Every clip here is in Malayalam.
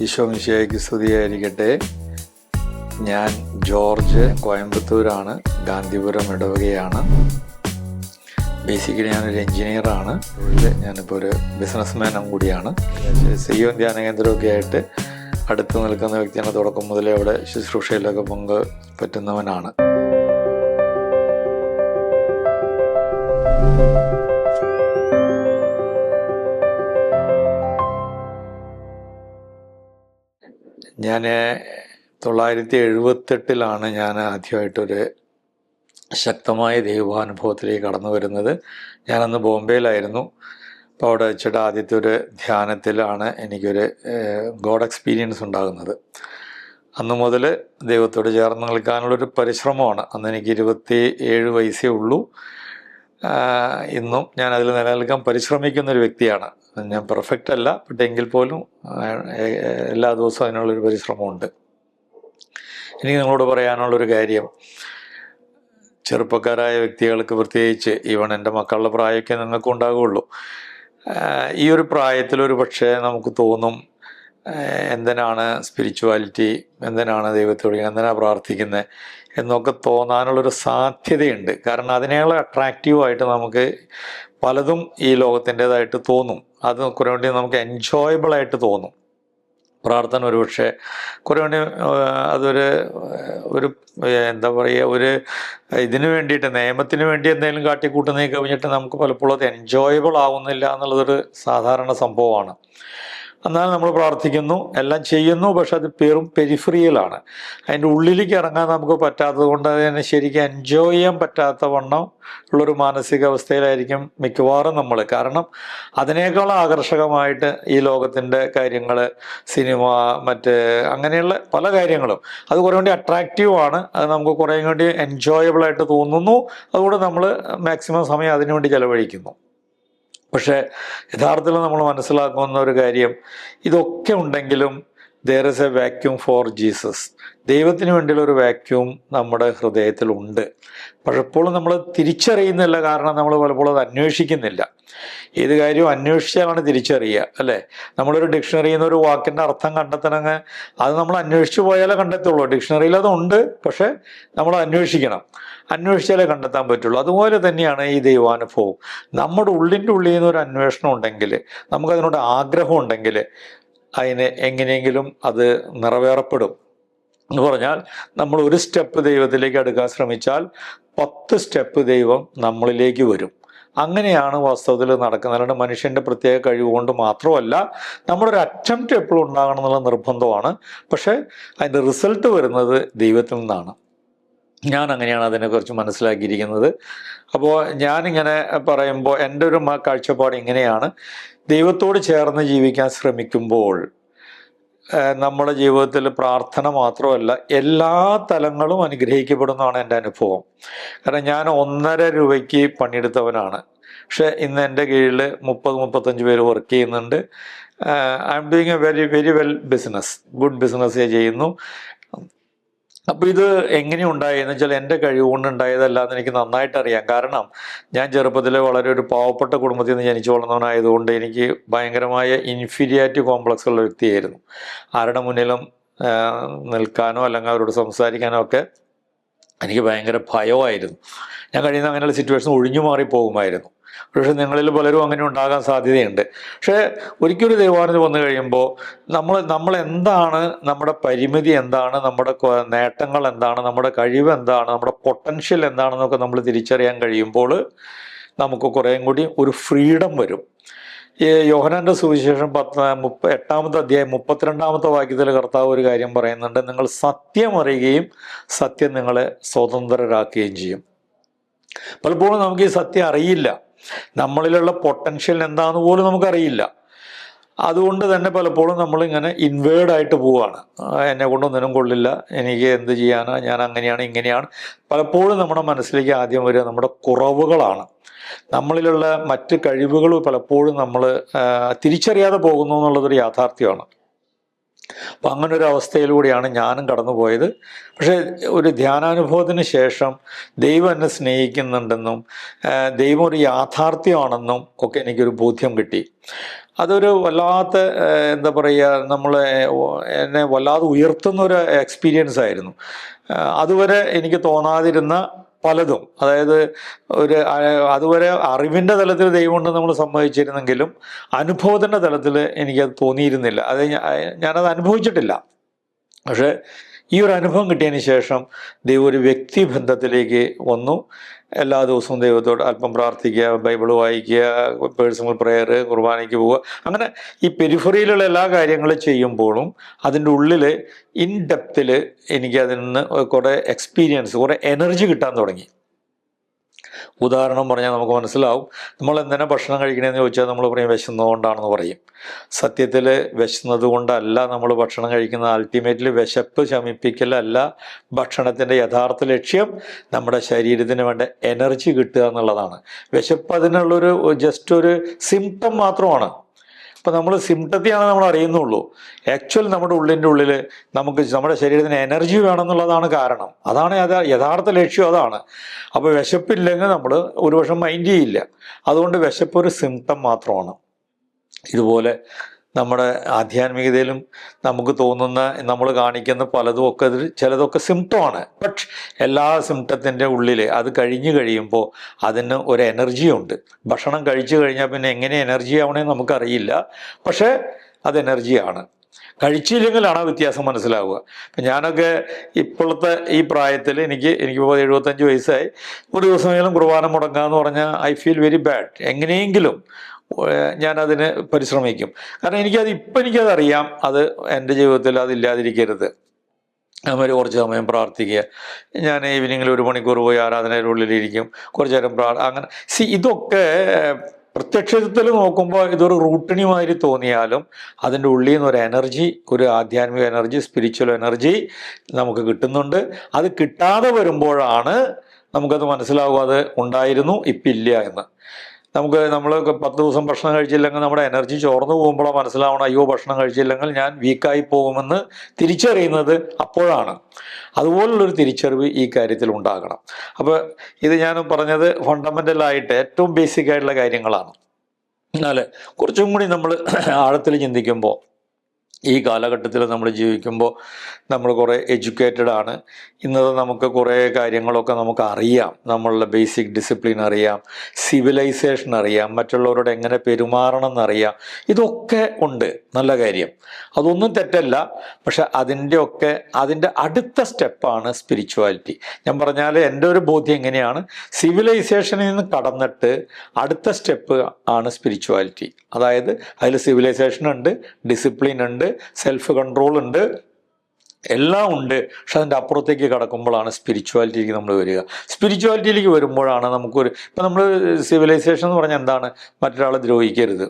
ഈശോ മിശിഹായ്ക്ക് സ്തുതിയായിരിക്കട്ടെ. ഞാൻ ജോർജ്, കോയമ്പത്തൂരാണ്, ഗാന്ധിപുരം ഇടവകയാണ്. ബേസിക്കലി ഞാനൊരു എൻജിനീയറാണ്. ഞാനിപ്പോൾ ഒരു ബിസിനസ്മാനും കൂടിയാണ്. സിയോൻ ധ്യാന കേന്ദ്രമൊക്കെ ആയിട്ട് അടുത്ത് നിൽക്കുന്ന വ്യക്തിയാണ്. തുടക്കം മുതലേ അവിടെ ശുശ്രൂഷയിലൊക്കെ പങ്ക് പറ്റുന്നവനാണ്. ഞാൻ 1978 ഞാൻ ആദ്യമായിട്ടൊരു ശക്തമായ ദൈവാനുഭവത്തിലേക്ക് കടന്നു വരുന്നത്. ഞാനന്ന് ബോംബെയിലായിരുന്നു. അപ്പോൾ അവിടെ വെച്ചിട്ട് ആദ്യത്തെ ഒരു ധ്യാനത്തിലാണ് എനിക്കൊരു ഗോഡ് എക്സ്പീരിയൻസ് ഉണ്ടാകുന്നത്. അന്ന് മുതൽ ദൈവത്തോട് ചേർന്ന് നിൽക്കാനുള്ളൊരു പരിശ്രമമാണ്. അന്ന് എനിക്ക് 27 വയസ്സേ ഉള്ളൂ. ഇന്നും ഞാൻ അതിൽ നിലനിൽക്കാൻ പരിശ്രമിക്കുന്നൊരു വ്യക്തിയാണ്. ഞാൻ പെർഫെക്റ്റ് അല്ല, ബട്ട് എങ്കിൽ പോലും എല്ലാ ദിവസവും അതിനുള്ളൊരു പരിശ്രമമുണ്ട്. എനിക്ക് നിങ്ങളോട് പറയാനുള്ളൊരു കാര്യം, ചെറുപ്പക്കാരായ വ്യക്തികൾക്ക് പ്രത്യേകിച്ച്, ഈവൺ എൻ്റെ മക്കളുടെ പ്രായമൊക്കെ നിങ്ങൾക്ക് ഉണ്ടാകുള്ളൂ. ഈ ഒരു പ്രായത്തിലൊരു പക്ഷേ നമുക്ക് തോന്നും, എന്തിനാണ് സ്പിരിച്വാലിറ്റി, എന്തിനാണ് ദൈവത്തോട്, എന്തിനാണ് പ്രാർത്ഥിക്കുന്നത് എന്നൊക്കെ തോന്നാനുള്ളൊരു സാധ്യതയുണ്ട്. കാരണം അതിനേക്കാൾ അട്രാക്റ്റീവായിട്ട് നമുക്ക് പലതും ഈ ലോകത്തിൻ്റേതായിട്ട് തോന്നും. അത് കുറേ വേണ്ടി നമുക്ക് എൻജോയബിളായിട്ട് തോന്നും. പ്രാർത്ഥന ഒരു പക്ഷേ കുറേ വേണ്ടി ഒരു എന്താ പറയുക, ഒരു ഇതിനു വേണ്ടിയിട്ട്, നിയമത്തിന് വേണ്ടി എന്തെങ്കിലും കാട്ടിക്കൂട്ടുന്നതിന് കഴിഞ്ഞിട്ട് നമുക്ക് പലപ്പോഴും അത് എൻജോയബിൾ ആവുന്നില്ല എന്നുള്ളതൊരു സാധാരണ സംഭവമാണ്. എന്നാൽ നമ്മൾ പ്രാർത്ഥിക്കുന്നു, എല്ലാം ചെയ്യുന്നു, പക്ഷെ അത് പെരിഫറിയലാണ്. അതിൻ്റെ ഉള്ളിലേക്ക് ഇറങ്ങാൻ നമുക്ക് പറ്റാത്തത് കൊണ്ട് അതിനെ ശരിക്കും എൻജോയ് ചെയ്യാൻ പറ്റാത്ത വണ്ണം ഉള്ളൊരു മാനസികാവസ്ഥയിലായിരിക്കും മിക്കവാറും നമ്മൾ. കാരണം അതിനേക്കാൾ ആകർഷകമായിട്ട് ഈ ലോകത്തിൻ്റെ കാര്യങ്ങൾ, സിനിമ, അങ്ങനെയുള്ള പല കാര്യങ്ങളും അത് കുറേ വേണ്ടി അട്രാക്റ്റീവാണ്. അത് നമുക്ക് കുറേ വേണ്ടി എൻജോയബിളായിട്ട് തോന്നുന്നു. അതുകൊണ്ട് നമ്മൾ മാക്സിമം സമയം അതിനുവേണ്ടി ചെലവഴിക്കുന്നു. പക്ഷേ യഥാർത്ഥത്തിൽ നമ്മൾ മനസ്സിലാക്കുന്ന ഒരു കാര്യം, ഇതൊക്കെ ഉണ്ടെങ്കിലും there is a vacuum for Jesus. ദൈവത്തിന് വേണ്ടിയുള്ള ഒരു വാക്യൂം നമ്മുടെ ഹൃദയത്തിലുണ്ട്. പലപ്പോഴും നമ്മൾ തിരിച്ചറിയുന്നില്ല. കാരണം നമ്മൾ പലപ്പോഴും അത് അന്വേഷിക്കുന്നില്ല. ഏത് കാര്യവും അന്വേഷിച്ചാലാണ് തിരിച്ചറിയുക, അല്ലേ? നമ്മളൊരു ഡിക്ഷണറിയിൽ നിന്ന് ഒരു വാക്കിൻ്റെ അർത്ഥം കണ്ടെത്തണമെങ്കിൽ അത് നമ്മൾ അന്വേഷിച്ച് പോയാലേ കണ്ടെത്തുള്ളൂ. ഡിക്ഷണറിയിൽ അതുണ്ട്, പക്ഷെ നമ്മൾ അന്വേഷിച്ചാലേ കണ്ടെത്താൻ പറ്റുള്ളൂ. അതുപോലെ തന്നെയാണ് ഈ ദൈവാനുഭവം. നമ്മുടെ ഉള്ളിൻ്റെ ഉള്ളിൽ നിന്ന് ഒരു അന്വേഷണം ഉണ്ടെങ്കിൽ, നമുക്കതിനോട് ആഗ്രഹം ഉണ്ടെങ്കിൽ, അതിന് എങ്ങനെയെങ്കിലും അത് നിറവേറപ്പെടും. എന്ന് പറഞ്ഞാൽ, നമ്മൾ ഒരു സ്റ്റെപ്പ് ദൈവത്തിലേക്ക് അടുക്കാൻ ശ്രമിച്ചാൽ 10 സ്റ്റെപ്പ് ദൈവം നമ്മളിലേക്ക് വരും. അങ്ങനെയാണ് വാസ്തവത്തിൽ നടക്കുന്നത്. അല്ലാണ്ട് മനുഷ്യൻ്റെ പ്രത്യേക കഴിവ് കൊണ്ട് മാത്രമല്ല. നമ്മുടെ ഒരു അറ്റംപ്റ്റ് എപ്പോഴും ഉണ്ടാകണം എന്നുള്ള നിർബന്ധമാണ്. പക്ഷേ അതിൻ്റെ റിസൾട്ട് വരുന്നത് ദൈവത്തിൽ നിന്നാണ്. ഞാൻ അങ്ങനെയാണ് അതിനെക്കുറിച്ച് മനസ്സിലാക്കിയിരിക്കുന്നത്. അപ്പോൾ ഞാനിങ്ങനെ പറയുമ്പോൾ എൻ്റെ ഒരു കാഴ്ചപ്പാട് ഇങ്ങനെയാണ്: ദൈവത്തോട് ചേർന്ന് ജീവിക്കാൻ ശ്രമിക്കുമ്പോൾ നമ്മുടെ ജീവിതത്തിൽ പ്രാർത്ഥന മാത്രമല്ല, എല്ലാ തലങ്ങളും അനുഗ്രഹിക്കപ്പെടുന്നതാണ് എൻ്റെ അനുഭവം. കാരണം ഞാൻ 1.5 രൂപയ്ക്ക് പണിയെടുത്തവനാണ്. പക്ഷെ ഇന്ന് എൻ്റെ കീഴിൽ 30-35 പേര് വർക്ക് ചെയ്യുന്നുണ്ട്. I am doing A very very well business, good business ചെയ്യുന്നു. അപ്പോൾ ഇത് എങ്ങനെ ഉണ്ടായെന്ന് വെച്ചാൽ എൻ്റെ കഴിവ് കൊണ്ട് ഉണ്ടായതല്ല എന്ന് എനിക്ക് നന്നായിട്ട് അറിയാം. കാരണം ഞാൻ ചെറുപ്പത്തിൽ വളരെ ഒരു പാവപ്പെട്ട കുടുംബത്തിൽ നിന്ന് ജനിച്ചു വളർന്നവനായതുകൊണ്ട് എനിക്ക് ഭയങ്കരമായ ഇൻഫീരിയാരിറ്റി കോംപ്ലക്സ് ഉള്ള വ്യക്തിയായിരുന്നു. ആരുടെ മുന്നിലും നിൽക്കാനോ അല്ലെങ്കിൽ അവരോട് സംസാരിക്കാനോ ഒക്കെ എനിക്ക് ഭയങ്കര ഭയമായിരുന്നു. ഞാൻ കഴിയുന്ന അങ്ങനെയുള്ള സിറ്റുവേഷൻ ഒഴിഞ്ഞു മാറി പോകുമായിരുന്നു. പക്ഷെ നിങ്ങളിൽ പലരും അങ്ങനെ ഉണ്ടാകാൻ സാധ്യതയുണ്ട്. പക്ഷേ ഒരിക്കലും ദൈവാനുഭവം വന്നു കഴിയുമ്പോൾ നമ്മൾ എന്താണ്, നമ്മുടെ പരിമിതി എന്താണ്, നമ്മുടെ നേട്ടങ്ങൾ എന്താണ്, നമ്മുടെ കഴിവ് എന്താണ്, നമ്മുടെ പൊട്ടൻഷ്യൽ എന്താണെന്നൊക്കെ നമ്മൾ തിരിച്ചറിയാൻ കഴിയുമ്പോൾ നമുക്ക് കുറേയും കൂടി ഒരു ഫ്രീഡം വരും. ഈ യോഹന്നാന്റെ സുവിശേഷം 8-ാമത്തെ അധ്യായം 32-ാമത്തെ വാക്യത്തിൽ കർത്താവ് ഒരു കാര്യം പറയുന്നുണ്ട്: നിങ്ങൾ സത്യം അറിയുകയും സത്യം നിങ്ങളെ സ്വതന്ത്രരാക്കുകയും ചെയ്യും. പലപ്പോഴും നമുക്ക് ഈ സത്യം അറിയില്ല. നമ്മളിലുള്ള പൊട്ടൻഷ്യൽ എന്താണെന്ന് പോലും നമുക്കറിയില്ല. അതുകൊണ്ട് തന്നെ പലപ്പോഴും നമ്മളിങ്ങനെ ഇൻവേർഡായിട്ട് പോവുകയാണ്. എന്നെ കൊണ്ടൊന്നിനും കൊള്ളില്ല, എനിക്ക് എന്ത് ചെയ്യാനാ, ഞാൻ അങ്ങനെയാണ് ഇങ്ങനെയാണ്. പലപ്പോഴും നമ്മുടെ മനസ്സിലേക്ക് ആദ്യം വരിക നമ്മുടെ കുറവുകളാണ്. നമ്മളിലുള്ള മറ്റ് കഴിവുകൾ പലപ്പോഴും നമ്മൾ തിരിച്ചറിയാതെ പോകുന്നു എന്നുള്ളതൊരു യാഥാർത്ഥ്യമാണ്. അപ്പം അങ്ങനൊരു അവസ്ഥയിലൂടെയാണ് ഞാനും കടന്നുപോയത്. പക്ഷേ ഒരു ധ്യാനാനുഭവത്തിന് ശേഷം ദൈവം എന്നെ സ്നേഹിക്കുന്നുണ്ടെന്നും ദൈവം ഒരു യാഥാർത്ഥ്യമാണെന്നും ഒക്കെ എനിക്കൊരു ബോധ്യം കിട്ടി. അതൊരു വല്ലാത്ത എന്താ പറയുക, എന്നെ വല്ലാതെ ഉയർത്തുന്ന ഒരു എക്സ്പീരിയൻസ് ആയിരുന്നു. അതുവരെ എനിക്ക് തോന്നാതിരുന്ന പലതും, അതായത് അതുവരെ അറിവിൻ്റെ തലത്തിൽ ദൈവമുണ്ട് നമ്മൾ സമ്മതിച്ചിരുന്നെങ്കിലും അനുഭവത്തിൻ്റെ തലത്തിൽ എനിക്കത് തോന്നിയിരുന്നില്ല. ഞാനത് അനുഭവിച്ചിട്ടില്ല. പക്ഷേ ഈ ഒരു അനുഭവം കിട്ടിയതിന് ശേഷം ദൈവം ഒരു വ്യക്തിബന്ധത്തിലേക്ക് വന്നു. എല്ലാ ദിവസവും ദൈവത്തോട് അല്പം പ്രാർത്ഥിക്കുക, ബൈബിൾ വായിക്കുക, പേഴ്സണൽ പ്രെയർ, കുർബാനയ്ക്ക് പോവുക, അങ്ങനെ ഈ പെരിഫറിയിലുള്ള എല്ലാ കാര്യങ്ങളും ചെയ്യുമ്പോഴും അതിൻ്റെ ഉള്ളിൽ ഇൻ ഡെപ്തിൽ എനിക്ക് അതിൽ നിന്ന് കുറേ എക്സ്പീരിയൻസ്, കുറേ എനർജി കിട്ടാൻ തുടങ്ങി. ഉദാഹരണം പറഞ്ഞാൽ നമുക്ക് മനസ്സിലാവും. നമ്മൾ എന്തിനാ ഭക്ഷണം കഴിക്കണമെന്ന് ചോദിച്ചാൽ നമ്മൾ പറയും വിശന്നതുകൊണ്ടാണെന്ന് പറയും. സത്യത്തിൽ വിശന്നത് കൊണ്ടല്ല നമ്മൾ ഭക്ഷണം കഴിക്കുന്നത്. അൾട്ടിമേറ്റ്ലി വിശപ്പ് ശമിപ്പിക്കലല്ല ഭക്ഷണത്തിൻ്റെ യഥാർത്ഥ ലക്ഷ്യം. നമ്മുടെ ശരീരത്തിന് വേണ്ട എനർജി കിട്ടുക എന്നുള്ളതാണ്. വിശപ്പ് അതിനുള്ളൊരു ജസ്റ്റ് ഒരു സിംറ്റം മാത്രമാണ്. അപ്പം നമ്മൾ സിംറ്റത്തെയാണ് നമ്മൾ അറിയുന്നുള്ളൂ. ആക്ച്വൽ നമ്മുടെ ഉള്ളിൻ്റെ ഉള്ളിൽ നമ്മുടെ ശരീരത്തിന് എനർജി വേണമെന്നുള്ളതാണ് കാരണം. അതാണ് യഥാർത്ഥ ലക്ഷ്യം, അതാണ്. അപ്പോൾ വിശപ്പില്ലെങ്കിൽ നമ്മൾ ഒരുപക്ഷെ മൈൻഡ് ചെയ്യില്ല. അതുകൊണ്ട് വിശപ്പ് ഒരു സിംറ്റം മാത്രമാണ്. ഇതുപോലെ നമ്മുടെ ആധ്യാത്മികതയിലും നമുക്ക് തോന്നുന്ന, നമ്മൾ കാണിക്കുന്ന പലതും ഒക്കെ ചിലതൊക്കെ സിംറ്റമാണ്. പക്ഷെ എല്ലാ സിംറ്റത്തിൻ്റെ ഉള്ളിൽ അത് കഴിഞ്ഞ് കഴിയുമ്പോൾ അതിന് ഒരു എനർജിയുണ്ട്. ഭക്ഷണം കഴിച്ചു കഴിഞ്ഞാൽ പിന്നെ എങ്ങനെ എനർജി ആവണമെന്ന് നമുക്കറിയില്ല. പക്ഷേ അത് എനർജിയാണ്. കഴിച്ചില്ലെങ്കിലാണ് ആ വ്യത്യാസം മനസ്സിലാവുക. അപ്പം ഞാനൊക്കെ ഇപ്പോഴത്തെ ഈ പ്രായത്തിൽ എനിക്കിപ്പോൾ 75 വയസ്സായി. ഒരു ദിവസമെങ്കിലും കുർബാന മുടങ്ങാന്ന് പറഞ്ഞാൽ ഐ ഫീൽ വെരി ബാഡ്. എങ്ങനെയെങ്കിലും ഞാനതിന് പരിശ്രമിക്കും. കാരണം എനിക്കതറിയാം, അത് എൻ്റെ ജീവിതത്തിൽ അതില്ലാതിരിക്കരുത്. അവർ കുറച്ച് സമയം പ്രാർത്ഥിക്കുക. ഞാൻ ഈവനിങ്ങിൽ 1 മണിക്കൂർ പോയി ആരാധനയുടെ ഉള്ളിലിരിക്കും, കുറച്ച് നേരം അങ്ങനെ. ഇതൊക്കെ പ്രത്യക്ഷത്തിൽ നോക്കുമ്പോൾ ഇതൊരു റൂട്ടീനി മാതിരി തോന്നിയാലും അതിൻ്റെ ഉള്ളിൽ നിന്ന് ഒരു എനർജി, ഒരു ആധ്യാത്മിക എനർജി, സ്പിരിച്വൽ എനർജി നമുക്ക് കിട്ടുന്നുണ്ട്. അത് കിട്ടാതെ വരുമ്പോഴാണ് നമുക്കത് മനസ്സിലാവുക അത് ഉണ്ടായിരുന്നു, ഇപ്പം ഇല്ല എന്ന്. നമ്മൾ 10 ദിവസം ഭക്ഷണം കഴിച്ചില്ലെങ്കിൽ നമ്മുടെ എനർജി ചോർന്നു പോകുമ്പോഴാണ് മനസ്സിലാവണം, അയ്യോ ഭക്ഷണം കഴിച്ചില്ലെങ്കിൽ ഞാൻ വീക്കായി പോകുമെന്ന് തിരിച്ചറിയുന്നത് അപ്പോഴാണ്. അതുപോലുള്ളൊരു തിരിച്ചറിവ് ഈ കാര്യത്തിൽ ഉണ്ടാകണം. അപ്പോൾ ഇത് ഞാൻ പറഞ്ഞത് ഫണ്ടമെൻ്റലായിട്ട് ഏറ്റവും ബേസിക് ആയിട്ടുള്ള കാര്യങ്ങളാണ്. എന്നാൽ കുറച്ചും കൂടി നമ്മൾ ആഴത്തിൽ ചിന്തിക്കുമ്പോൾ, ഈ കാലഘട്ടത്തിൽ നമ്മൾ ജീവിക്കുമ്പോൾ നമ്മൾ കുറേ എഡ്യൂക്കേറ്റഡ് ആണ്. ഇന്നത് നമുക്ക് കുറേ കാര്യങ്ങളൊക്കെ നമുക്ക് അറിയാം. നമ്മളുടെ ബേസിക് ഡിസിപ്ലിൻ അറിയാം, സിവിലൈസേഷൻ അറിയാം, മറ്റുള്ളവരോട് എങ്ങനെ പെരുമാറണം എന്നറിയാം. ഇതൊക്കെ ഉണ്ട്, നല്ല കാര്യം, അതൊന്നും തെറ്റല്ല. പക്ഷെ അതിൻ്റെ അടുത്ത സ്റ്റെപ്പാണ് സ്പിരിച്വാലിറ്റി. ഞാൻ പറഞ്ഞാൽ എൻ്റെ ഒരു ബോധ്യം എങ്ങനെയാണ്, സിവിലൈസേഷനിൽ നിന്ന് കടന്നിട്ട് അടുത്ത സ്റ്റെപ്പ് ആണ് സ്പിരിച്വാലിറ്റി. അതായത് അതിൽ സിവിലൈസേഷൻ ഉണ്ട്, ഡിസിപ്ലിൻ ഉണ്ട്, സെൽഫ് കൺട്രോൾ ഉണ്ട്, എല്ലാം ഉണ്ട്. പക്ഷെ അതിൻ്റെ അപ്പുറത്തേക്ക് കടക്കുമ്പോഴാണ് സ്പിരിച്വാലിറ്റിയിലേക്ക് നമ്മൾ വരിക. സ്പിരിച്വാലിറ്റിയിലേക്ക് വരുമ്പോഴാണ് ഇപ്പം നമ്മൾ സിവിലൈസേഷൻ എന്ന് പറഞ്ഞാൽ എന്താണ്, മറ്റൊരാളെ ദ്രോഹിക്കരുത്.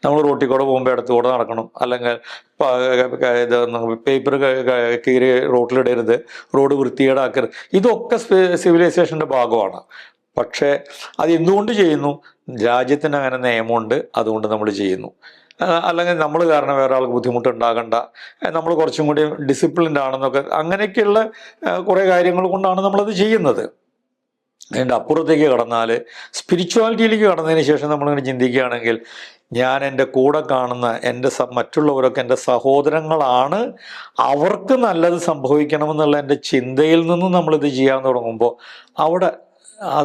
നമ്മൾ റോട്ടിൽ കൂടെ പോകുമ്പോൾ അടുത്തുകൂടെ നടക്കണം, അല്ലെങ്കിൽ പേപ്പർ കീറി റോട്ടിലിടരുത്, റോഡ് വൃത്തികേടാക്കരുത്. ഇതൊക്കെ സിവിലൈസേഷൻ്റെ ഭാഗമാണ്. പക്ഷേ അത് എന്തുകൊണ്ട് ചെയ്യുന്നു? രാജ്യത്തിന് അങ്ങനെ നിയമമുണ്ട്, അതുകൊണ്ട് നമ്മൾ ചെയ്യുന്നു. അല്ലെങ്കിൽ നമ്മൾ കാരണം വേറെ ആൾക്ക് ബുദ്ധിമുട്ടുണ്ടാകണ്ട, നമ്മൾ കുറച്ചും കൂടി ഡിസിപ്ലിൻഡ് ആണെന്നൊക്കെ, അങ്ങനെയൊക്കെയുള്ള കുറേ കാര്യങ്ങൾ കൊണ്ടാണ് നമ്മളത് ചെയ്യുന്നത്. അതിൻ്റെ അപ്പുറത്തേക്ക് കടന്നാൽ, സ്പിരിച്വാലിറ്റിയിലേക്ക് കടന്നതിന് ശേഷം നമ്മളിങ്ങനെ ചിന്തിക്കുകയാണെങ്കിൽ, ഞാൻ എൻ്റെ കൂടെ കാണുന്ന മറ്റുള്ളവരൊക്കെ എൻ്റെ സഹോദരങ്ങളാണ്, അവർക്ക് നല്ലത് സംഭവിക്കണമെന്നുള്ള എൻ്റെ ചിന്തയിൽ നിന്നും നമ്മളിത് ചെയ്യാൻ തുടങ്ങുമ്പോൾ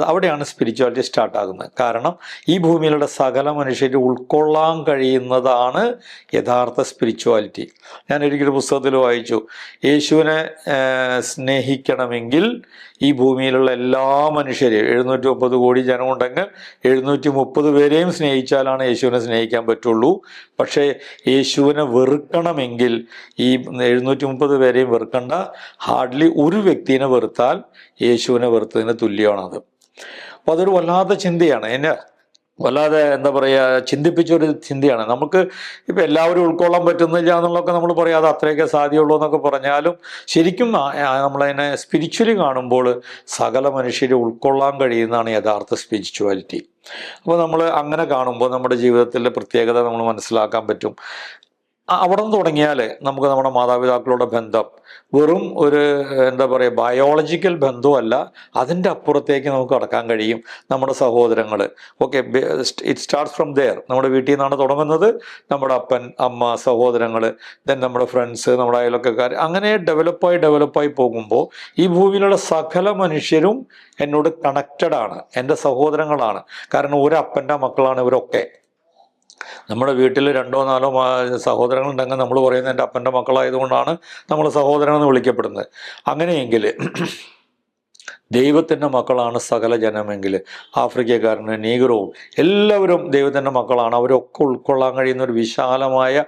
അവിടെയാണ് സ്പിരിച്വാലിറ്റി സ്റ്റാർട്ടാകുന്നത്. കാരണം ഈ ഭൂമിയിലുള്ള സകല മനുഷ്യരെ ഉൾക്കൊള്ളാൻ കഴിയുന്നതാണ് യഥാർത്ഥ സ്പിരിച്വാലിറ്റി. ഞാൻ ഒരിക്കലും പുസ്തകത്തിൽ വായിച്ചു, യേശുവിനെ സ്നേഹിക്കണമെങ്കിൽ ഈ ഭൂമിയിലുള്ള എല്ലാ മനുഷ്യരെയും, 730 കോടി ജനമുണ്ടെങ്കിൽ 730 പേരെയും സ്നേഹിച്ചാലാണ് യേശുവിനെ സ്നേഹിക്കാൻ പറ്റുള്ളൂ. പക്ഷേ യേശുവിനെ വെറുക്കണമെങ്കിൽ ഈ 730 പേരെയും വെറുക്കണ്ട, ഹാർഡ്ലി ഒരു വ്യക്തിനെ വെറുത്താൽ യേശുവിനെ വെറുത്തതിന് തുല്യമാണത്. അപ്പോൾ അതൊരു വല്ലാത്ത ചിന്തയാണ്, എന്നെ വല്ലാതെ എന്താ പറയുക ചിന്തിപ്പിച്ചൊരു ചിന്തയാണ്. നമുക്ക് ഇപ്പം എല്ലാവരും ഉൾക്കൊള്ളാൻ പറ്റുന്നില്ല എന്നുള്ളതൊക്കെ നമ്മൾ പറയാതെ അത്രയൊക്കെ സാധ്യമുള്ളൂ എന്നൊക്കെ പറഞ്ഞാലും, ശരിക്കും നമ്മളതിനെ സ്പിരിച്വലി കാണുമ്പോൾ സകല മനുഷ്യരെ ഉൾക്കൊള്ളാൻ കഴിയുന്നതാണ് യഥാർത്ഥ സ്പിരിച്വാലിറ്റി. അപ്പോൾ നമ്മൾ അങ്ങനെ കാണുമ്പോൾ നമ്മുടെ ജീവിതത്തിലെ പ്രത്യേകത നമ്മൾ മനസ്സിലാക്കാൻ പറ്റും. അവിടെ നിന്ന് തുടങ്ങിയാൽ നമുക്ക് നമ്മുടെ മാതാപിതാക്കളുടെ ബന്ധം വെറും ഒരു എന്താ പറയുക ബയോളജിക്കൽ ബന്ധമല്ല, അതിൻ്റെ അപ്പുറത്തേക്ക് നമുക്ക് കടക്കാൻ കഴിയും. നമ്മുടെ സഹോദരങ്ങൾ, okay, it starts from there. നമ്മുടെ വീട്ടിൽ നിന്നാണ് തുടങ്ങുന്നത്. നമ്മുടെ അപ്പൻ, അമ്മ, സഹോദരങ്ങൾ, ദെൻ നമ്മുടെ ഫ്രണ്ട്സ്, നമ്മുടെ അയൽവക്കക്കാർ, അങ്ങനെ ഡെവലപ്പായി പോകുമ്പോൾ ഈ ഭൂമിയിലുള്ള സകല മനുഷ്യരും എന്നോട് കണക്റ്റഡ് ആണ്, എൻ്റെ സഹോദരങ്ങളാണ്. കാരണം ഒരു അപ്പൻ്റെ മക്കളാണ് ഇവരൊക്കെ. നമ്മുടെ വീട്ടിൽ 2-4 സഹോദരങ്ങളുണ്ടെങ്കിൽ നമ്മൾ പറയുന്നത് എൻ്റെ അപ്പൻ്റെ മക്കളായതുകൊണ്ടാണ് നമ്മൾ സഹോദരൻ എന്ന് വിളിക്കപ്പെടുന്നത്. അങ്ങനെയെങ്കിൽ ദൈവത്തിൻ്റെ മക്കളാണ് സകല ജനമെങ്കിൽ ആഫ്രിക്കക്കാരന്, നീഗ്രവും എല്ലാവരും ദൈവത്തിൻ്റെ മക്കളാണ്. അവരൊക്കെ ഉൾക്കൊള്ളാൻ കഴിയുന്ന ഒരു വിശാലമായ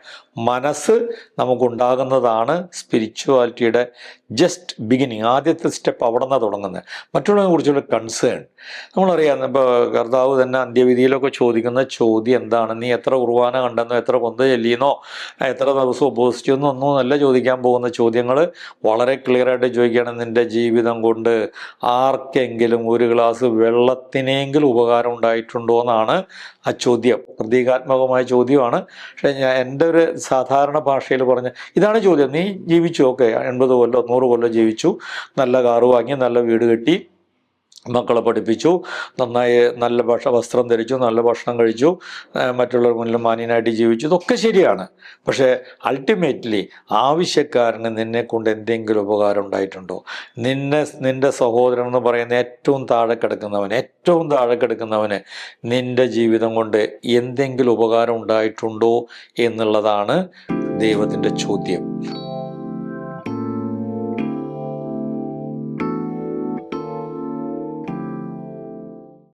മനസ്സ് നമുക്കുണ്ടാകുന്നതാണ് സ്പിരിച്വാലിറ്റിയുടെ ജസ്റ്റ് ബിഗിനിങ്. ആദ്യത്തെ സ്റ്റെപ്പ് അവിടെ നിന്നാണ് തുടങ്ങുന്നത്. മറ്റുള്ളതിനെ കുറിച്ചുള്ള കൺസേൺ നമ്മളറിയാം. ഇപ്പോൾ കർത്താവ് തന്നെ അന്ത്യവിധിയിലൊക്കെ ചോദിക്കുന്ന ചോദ്യം എന്താണ്? നീ എത്ര കുർബാന കണ്ടെന്നോ, എത്ര കൊന്ത ചെല്ലിയെന്നോ, എത്ര ദിവസം ഉപവസിച്ചെന്നോ ഒന്നുമല്ല ചോദിക്കാൻ പോകുന്ന ചോദ്യങ്ങൾ. വളരെ ക്ലിയറായിട്ട് ചോദിക്കുകയാണ്, നിൻ്റെ ജീവിതം കൊണ്ട് ആർക്കെങ്കിലും ഒരു ഗ്ലാസ് വെള്ളത്തിനെങ്കിലും ഉപകാരം ഉണ്ടായിട്ടുണ്ടോ എന്നാണ് ആ ചോദ്യം. പ്രതീകാത്മകമായ ചോദ്യമാണ്. പക്ഷേ എൻ്റെ ഒരു സാധാരണ ഭാഷയിൽ പറഞ്ഞ ഇതാണ് ചോദ്യം. നീ ജീവിച്ചു, ഓക്കെ, 80 കൊല്ലം 100 കൊല്ലം ജീവിച്ചു, നല്ല കാറ് വാങ്ങി, നല്ല വീട് കെട്ടി, മക്കളെ പഠിപ്പിച്ചു, നന്നായി നല്ല വസ്ത്രം ധരിച്ചു, നല്ല ഭക്ഷണം കഴിച്ചു, മറ്റുള്ളവർ മുന്നിൽ മാന്യനായിട്ട് ജീവിച്ചു, ഇതൊക്കെ ശരിയാണ്. പക്ഷേ അൾട്ടിമേറ്റ്ലി ആവശ്യക്കാരന് നിന്നെ കൊണ്ട് എന്തെങ്കിലും ഉപകാരം ഉണ്ടായിട്ടുണ്ടോ? നിൻ്റെ സഹോദരൻ എന്ന് പറയുന്ന ഏറ്റവും താഴെ കിടക്കുന്നവന് നിൻ്റെ ജീവിതം കൊണ്ട് എന്തെങ്കിലും ഉപകാരം ഉണ്ടായിട്ടുണ്ടോ എന്നുള്ളതാണ് ദൈവത്തിൻ്റെ ചോദ്യം.